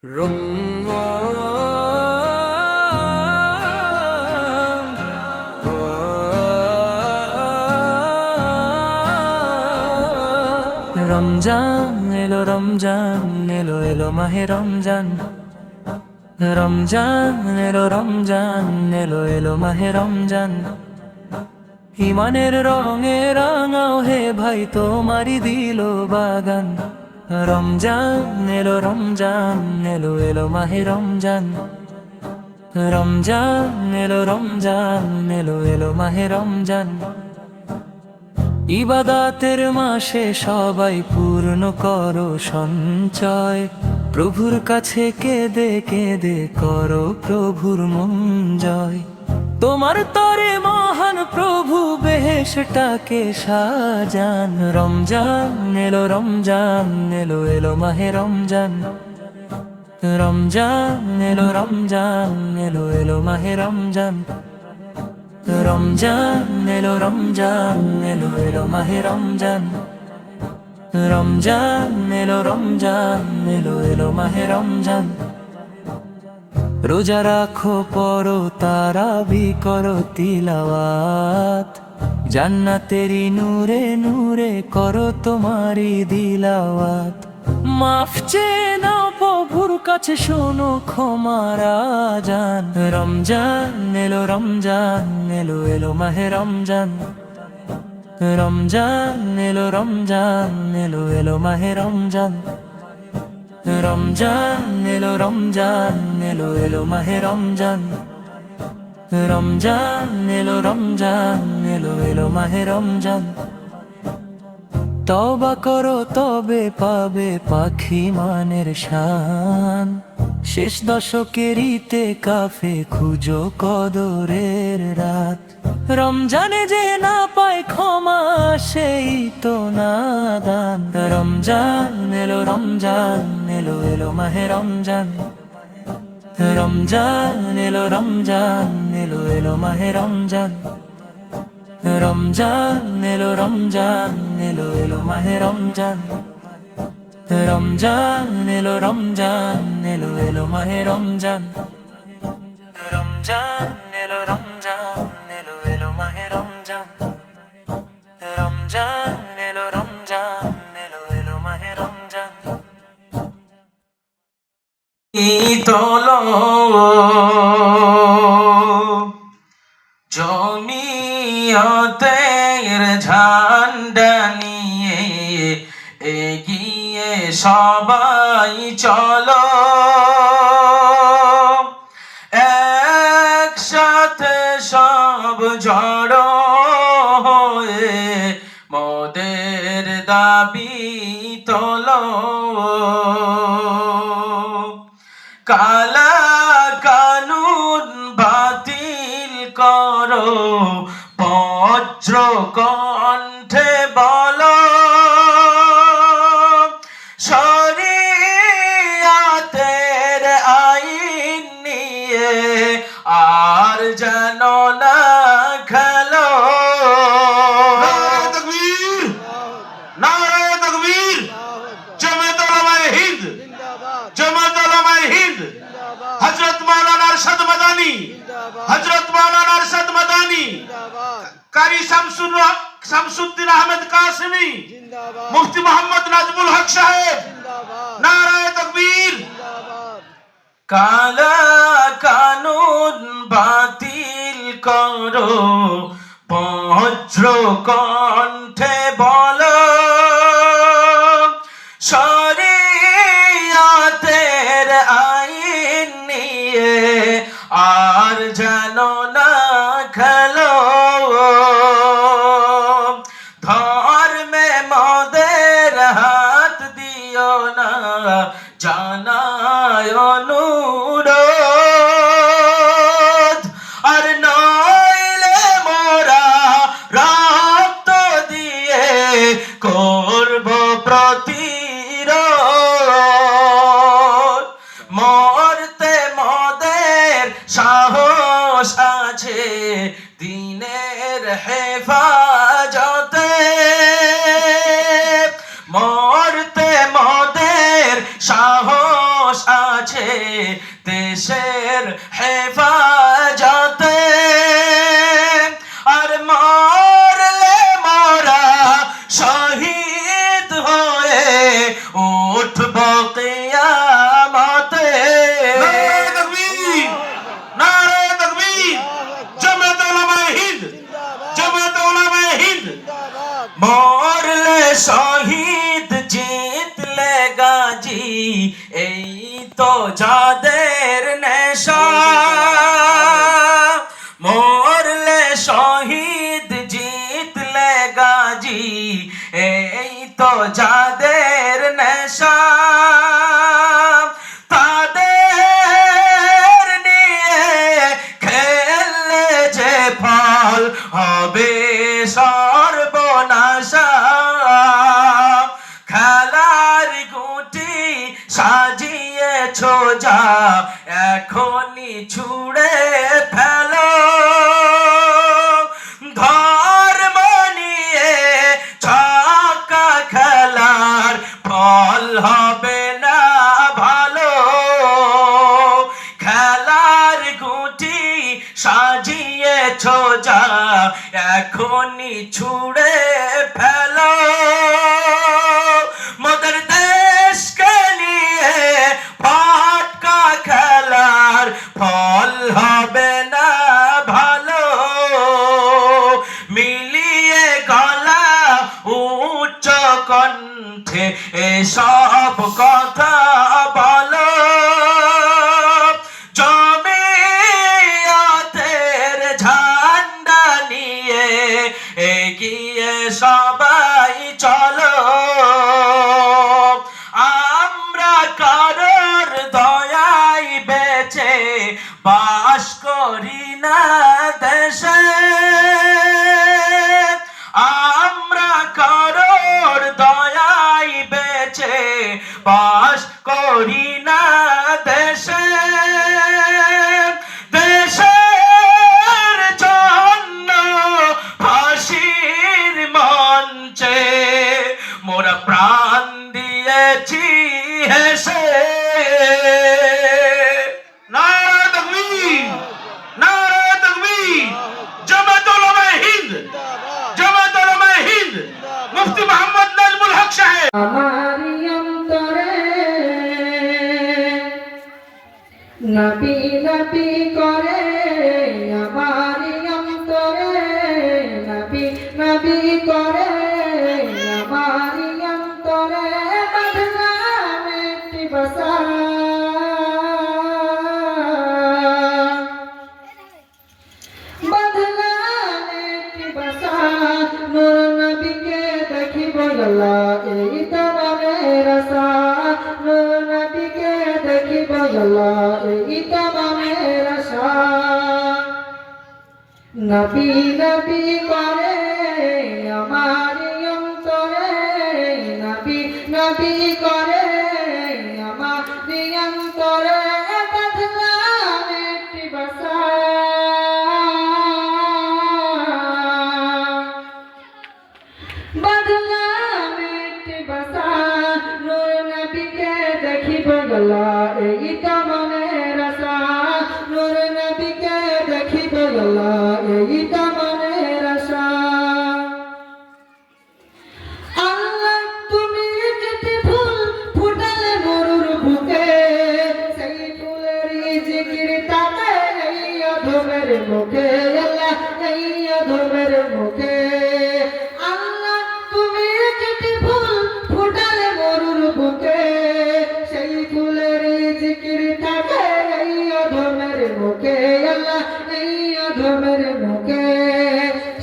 রমজান এলো, রমজান এলো, এলো মাহে রমজান। রমজান এলো, রমজান এলো, এলো মাহে রমজান। ইমানের রঙে রাঙাও হে ভাই তোমারি দিল বাগান। রমজান এলো, রমজান এলো, এলো মাহে রমজান। রমজান এলো, রমজান এলো, এলো মাহে রমজান। ইবাদাতের মাসে সবাই পূর্ণ করো সঞ্চয়। প্রভুর কাছে কেঁদে কেঁদে করো প্রভুর মন জয়। তোমার তরে মহান প্রভু বেহেশটাকে সাজান। রমজান এলো, রমজান এলো, এলো মাহে রমজান। রমজান এলো, রমজান এলো, এলো মাহে রমজান। রমজান এলো, রমজান এলো, এলো মাহে রমজান। রমজান এলো, রমজান এলো, এলো মাহে রমজান। রোজা রাখো পড়ো তারাবি করো তিলাওয়াত। জান্নাতেরি নূরে নূরে করো তোমারি দিলাওয়াত। মাফ চেয়ে নাও প্রভুর কাছে শোনো ক্ষমার আযান। রমজান এলো, রমজান এলো, এলো মাহে রমজান। রমজান এলো, রমজান এলো, এলো মাহে রমজান। রমজান এলো, রমজান এলো, এলো মাহে রমজান। রমজান এলো, রমজান এলো, এলো মাহে রমজান। তওবা করো তবে পাবে পাখি মানের শান। শেষ দশকের ইতিকাফে খুঁজো কদরের রাত। রমজানে যে না পায় ক্ষমা সেই তো নাদান। রমজান এলো, রমজান এলো, এলো মাহে রমজান। রমজান এলো, রমজান এলো, এলো মাহে রমজান। রমজান এলো, রমজান এলো, এলো মাহে রমজান। রমজান এলো, রমজান এলো, এলো মাহে রমজান। রমজান এলো, রমজান এলো, এলো মাহে রমজান। রমজান এলো, রমজান এলো, এলো মাহে রমজান। তোলো জমিয়তের ঝান্ডা নিয়ে এগিয়ে সবাই চলো। একসাথে সব জড়ো হয়ে মোদের দাবি তোলো। কালা কানুন বাতিল করো, বজ্র কণ্ঠে বলো। শরিয়াতের আইন নিয়ে আর যেন না খেলো। নারায়ে তাকবীর, জামাত উলামায়ে হিন্দ, জামাত উলামায়ে হিন্দ। হযরত মাওলানা আরশাদ মাদানী, হযরত মাওলানা আরশাদ মাদানী, কারি শামসুদ্দিন আহমেদ কাসেমি, মুফতি মোহাম্মদ নাজমুল হক সাহেব। নারায়ে তাকবীর। কালা কানুন বাতিল করো, বজ্র কণ্ঠে বলো। শরিয়াতের আইন নিয়ে আর যেন না খেলো। ধর্মে মদের হাত দিও না, জানায় অনুরোধ। আর নইলে মোরা রক্ত দিয়ে করব প্রতিরোধ। মরতে মদের সাহস আছে দিনের হেফাজতে। মরতে মদের সাহস আছে আসে দেশের হেফাজতে আর মরলে মোরা শহীদ হয়ে উঠব কিয়ামতে নারে তাকবীর নারে তাকবীর জামাত উলামায়ে হিন্দ জামাত উলামায়ে হিন্দ মরলে শহীদ জিতলে গাজী এই তো যাদের নেশা মরলে শহীদ জিতলে গাজী এই তো যাদের নেশা তাদের নিয়ে খেললে যে ফল হবে সর্বনাশা খেলার গুটি সাজিয়েছ যা এখনই ছুড়ে ফেলো ধর্ম নিয়ে ছক্কা খেলার ফল হবে না ভালো খেলার গুটি সাজিয়েছ যা এখনই ছুড়ে ফেলো মোদের দেশকে নিয়ে ফাটকা খেলার ফল হবে না ভালো মিলিয়ে গলা উচ্চ কণ্ঠে এসব কথা বলো জমিয়তের ঝান্ডা নিয়ে এগিয়ে সবাই চলো আমরা কারোর দয়ায় বেঁচে বাস করি না দেশে আমরা কারোর দয়ায় বেঁচে বাস করি না দেশে দেশের জন্য ফাঁসির মঞ্চে মোরা প্রাণ দিয়েছি হেসে নারে তাকবীর নারে তাকবীর জামাত উলামায়ে হিন্দ জামাত উলামায়ে হিন্দ মুফতি মোহাম্মদ নাজমুল হক সাহেব আমারি অন্তরে নবী নবী করে আমারি অন্তরে নবী নবী করে আমারি অন্তরে বাঁধলাম একটি বাসা বাঁধলাম একটি বাসা নূর নবীকে দেখিব আল্লাহ এই তো মনের আশা নূর নবীকে দেখিব আল্লাহ এই তো মনের আশা নবী নবী করে আমার অন্তরে নবী নবী করে আমার অন্তরে বাঁধলাম একটি বাসা বাঁধলাম একটি বাসা নূর নবীকে দেখিব আল্লাহ এই তো মনের আশা নূর নবীকে দেখিব আল্লাহ এই তো মনের আশা আল্লাহ তুমি যেতে ফুল ফুটালে মরুর বুকে সেই ফুলের জিকির তাকে এই অধমের মুখে আল্লাহ এই অধমের মুখে আল্লাহ তুমি যেতে ফুল ফুটালে মরুর বুকে সেই ফুলের জিকির তাকে এই অধমের মুখে আল্লাহ এই অধমের মুখে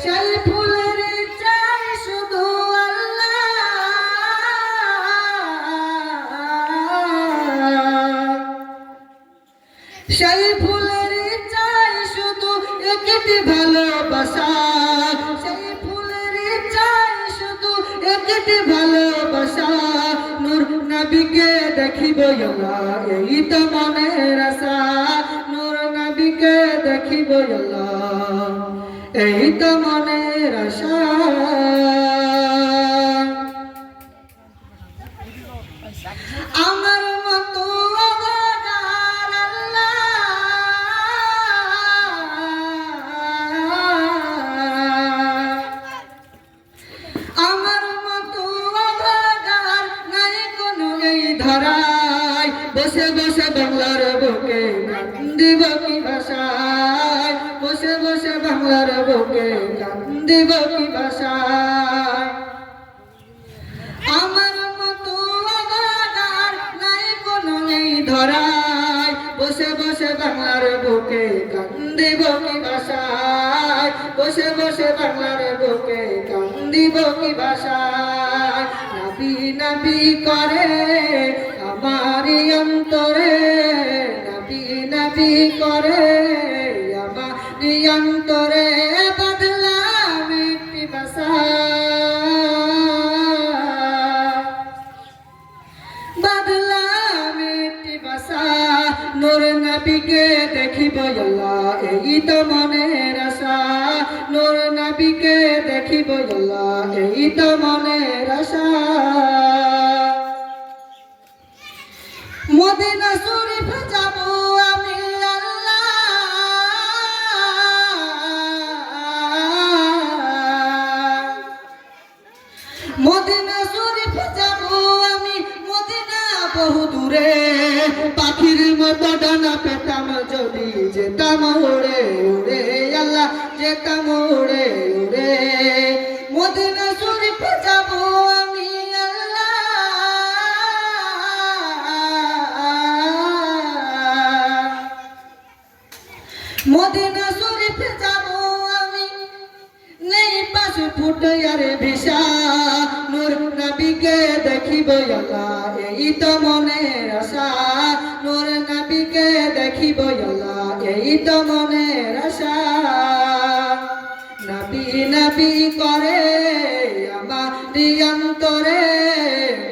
সেই ফুলের চাই শুধু আল্লাহ সেই ফুলের চাই শুধু একটি ভালোবাসা সেই ফুলের চাই শুধু একটি ভালোবাসা নূর নবীকে দেখিব আল্লাহ এই তো মনের আশা নূর নবীকে দেখিব আল্লাহ এই তো মনের আশা আমার মতো বসে বাংলার বুকে কান্দিব কি ভাষায়, বসে বসে বাংলার বুকে কান্দিব কি ভাষায়। আমার মতো অনাদার নাই কোনো নেই ধরায়, বসে বসে বাংলার বুকে কান্দিব কি ভাষায়, বসে বসে বাংলার বুকে কান্দিব কি ভাষায়। নাবি নাবি করে আমারি অন্তরে, নাবি নাবি করে আমারি অন্তরে, বদলাম একটি ভাষা, বদলাম একটি ভাষা। নূর নবীকে দেখিব আল্লাহ এই তো মনের আশা, নূর নবীকে দেখিব আল্লাহ এই তো মনের আশা। মদিনা শরীফ যাব আমি আল্লাহ, মদিনা শরীফ যাব আমি, মদিনা বহু দূরে, পাখির মতো ডানা পেতাম যদি যেতাম উড়ে উড়ে আল্লাহ, যেতাম উড়ে উড়ে। মদিনা শরীফ যাব আমি আল্লাহ, মদিনা শরীফ যাব আমি, নেই পাশে ফুটে আরে ভিসা, নূর নবীকে দেখিব আল্লাহ এই তো মনের আশা, নূর নবীকে দেখিব আল্লাহ এই তো মনের আশা। নবী নবী করে আমারি অন্তরে,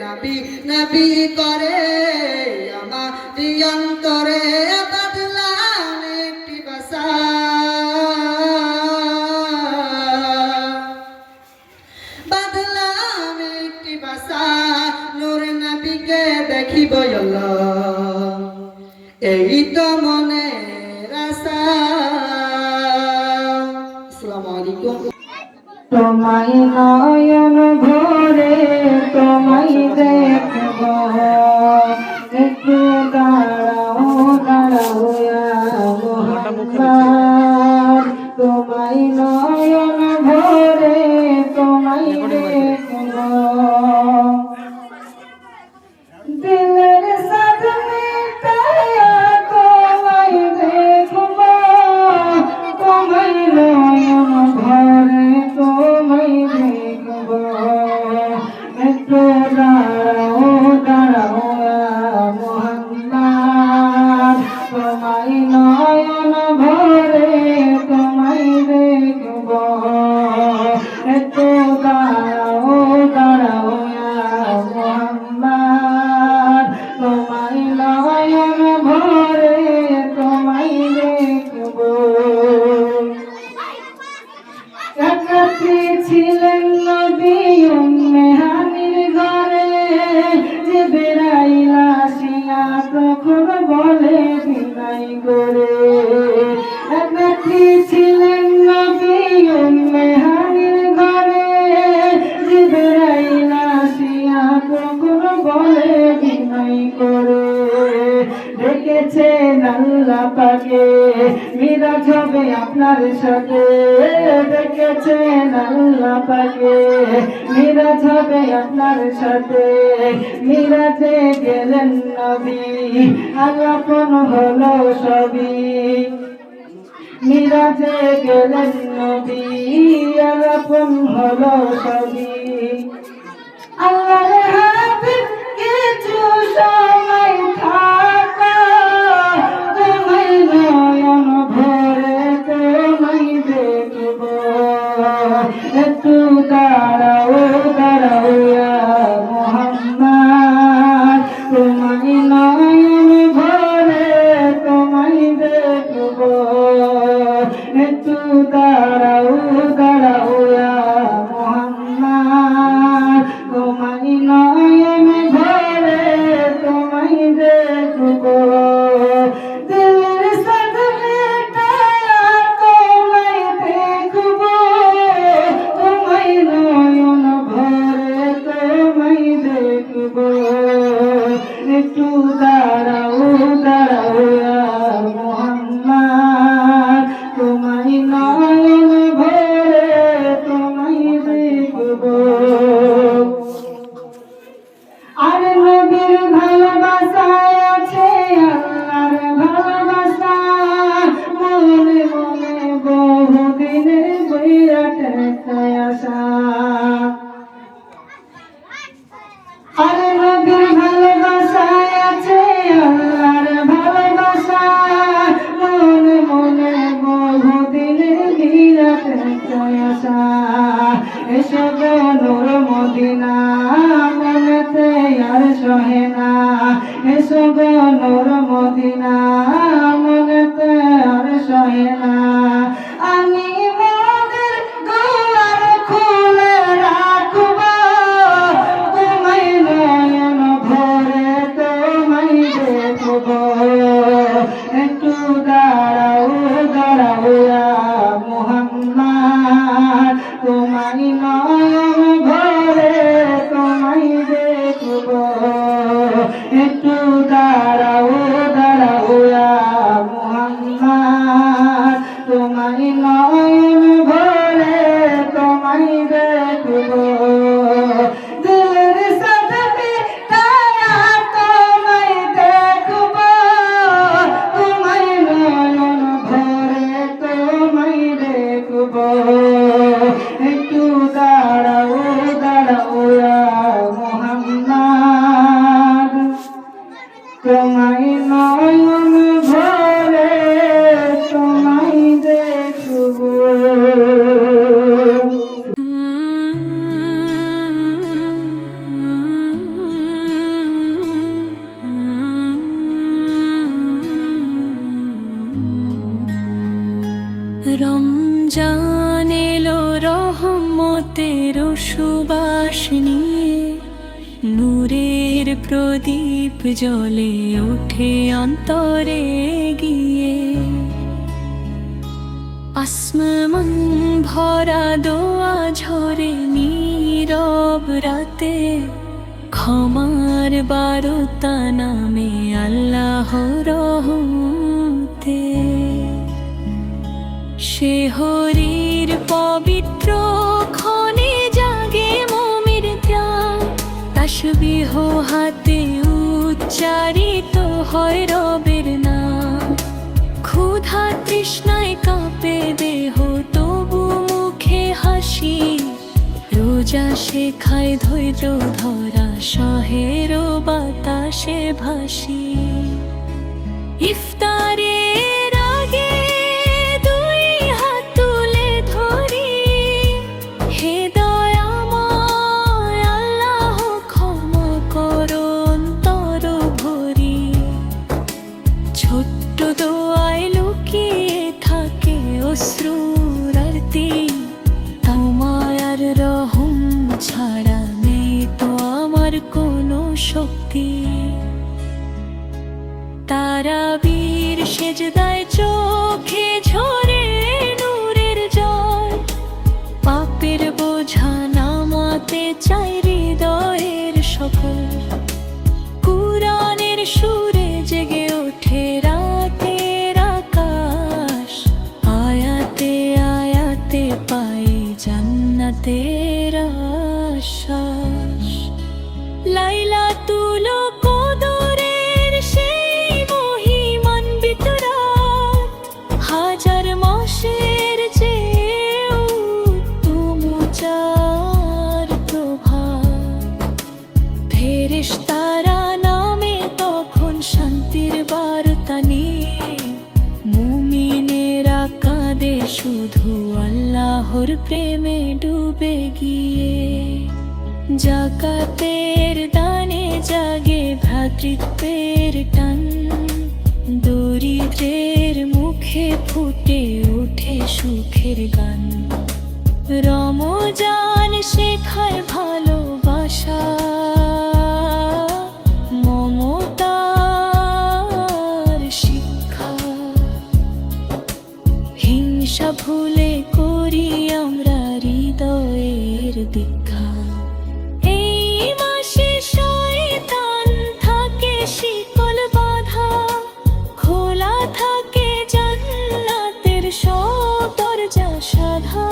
নবী নবী করে আমারি অন্তরে, বদলাম একটি ভাষা, বদলাম একটি ভাষা। নূর নবীকে দেখিব আল্লাহ এই তো মনের আশা। আসসালামু আলাইকুম। তোমায় নয়ন ভরে তোমায় দেখব, একটু দাঁড়াও দাঁড়াও মোহাম্মদ, তোমায় নয়ন ভরে তোমায় দেখব, দিলের সাথ মিটায়া তোমায় দেখব, তোমায় নয়ন ভরে তোমায় দেখব, একটু দাঁড়াও দাঁড়াও মোহাম্মদ, তোমায় নয়ন ভরে তোমায় দেখব, একটু দাঁড়াও দাঁড়াও মোহাম্মদ, তোমায় নয়ন ভরে তোমায় দেখব। একত্রে ছিলেন নবী উম্মে হানির ঘরে, জিবরাইল আসিয়া তখন বলে বিনয় করে, একত্রে ছিলেন নবী উম্মে হানির ঘরে, জিবরাইল আসিয়া তখন বলে বিনয় করে, দেখেছেন আল্লাহ পাকে মিরাজ হবে আপনার সাথে, দেখেছেন আল্লাহ পাকে মিরাজ হবে আপনার সাথে, মিরাজে গেলেন নবী আলাপন হলো সবই, মিরাজে গেলেন নবী আলাপন হলো সবই। আল্লাহর হাবিব কিছু সময় থাকা, তোমায় নয়ন ভরে তোমায় দেখব, একটু দাঁড়াও দাঁড়াও মোহাম্মদ, তোমায় নয়ন ভরে তোমায় দেখব, একটু দাঁড়াও দাঁড়াও মোহাম্মদ, তোমায় নয়ন ভরে তোমায় দেখব। আশা এসো গো নূর মদিনা মনেতে আর সহে না এসো গো নূর মদিনা মনেতে আর সহে না আমি মোদের দুয়ার খুলে রাখব তোমায় নয়ন ভরে তোমায় দেখব একটু দাঁড়াও দাঁড়াও ইয়া মুহাম্মদ তোমায় নয়ন ভরে তোমায় দেখব একটু দাঁড়াও দাঁড়াও ইয়া মুহাম্মদ তোমায় নয়ন ভরে তোমায় দেখব দিলের সাথে তারা তোমায় দেখব তোমায় নয়ন ভরে তোমায় দেখব একটু দাঁড়াও দাঁড়াও ইয়া মুহাম্মদ তোমায় নয়ন ভরে তোমায় দেখব রমজান এলো রহমতের সুবাস নিয়ে নূরের প্রদীপ জ্বলে ওঠে অন্তরে গিয়ে আসমান ভরা দোয়া ঝরে নীরব রাতে ক্ষমার বারতা নামে আল্লাহর রহমতে সে হরির পবিত্র ক্ষণে জাগে মমির ধ্যান তাসবিহ হাতে উচ্চারিত হয় রবের নাম ক্ষুধা তৃষ্ণায় কাঁপে দেহ তবু মুখে হাসি রোজা শেখায় ধৈর্য ধরা সহের বাতাসে ভাসি ইফতারের আগে দুই হাত তুলে ধরি হে দয়াময় আল্লাহ ক্ষমা করো অন্তর ভরি ছোট্ট দোয়ায় লুকিয়ে থাকে অশ্রুর আরতি তোমার রহম ছাড়া নেই তো আমার কোনো শক্তি তারাবীর সেজদায় চোখে ঝরে নূরের জল পাপের বোঝা নামাতে চাই হৃদয়ের সকল কুরআনের সুরে জেগে ওঠে রাতের আকাশ আয়াতে আয়াতে পাই জান্নাতের আশ্বাস লাইলাতুল কদরের সেই মহিমান্বিত রাত হাজার মাসের চেয়েও উত্তম চার প্রভাত ফেরেশতারা নামে তখন শান্তির বার্তা নিয়ে মুমিনেরা কাঁদে শুধু আল্লাহর প্রেমে ডুবে গিয়ে জাকাতের দানে জাগে ভ্রাতৃত্বের টান দরিদ্রের মুখে ফুটে ওঠে সুখের গান রমজান শেখায় ভালোবাসা মমতার শিক্ষা হিংসা ভুলে করি আমরা হৃদয়ের দীক্ষা এই মাসে শয়তান থাকে শিকল বাঁধা খোলা থাকে জান্নাতের সব দরজা সাধা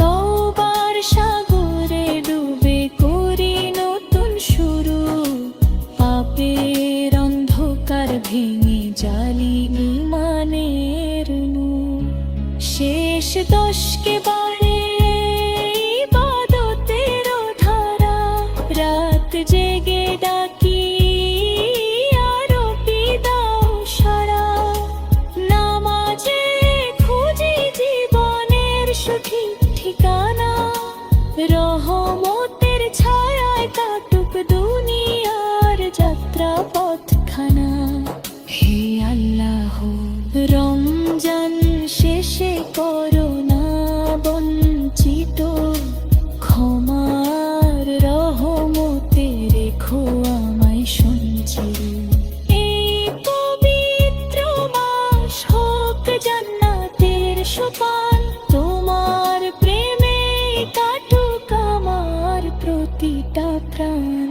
তওবার সাগরে ডুবে করি নতুন শুরু পাপের অন্ধকার ভেঙে জালি ঈমানের নূর শেষ দশকে বাড়ে ইবাদতের ধারা রাত জেগে ডাকি আরো বিদাও সারা নামাজে খুঁজি জীবনের সঠিক প্রাণ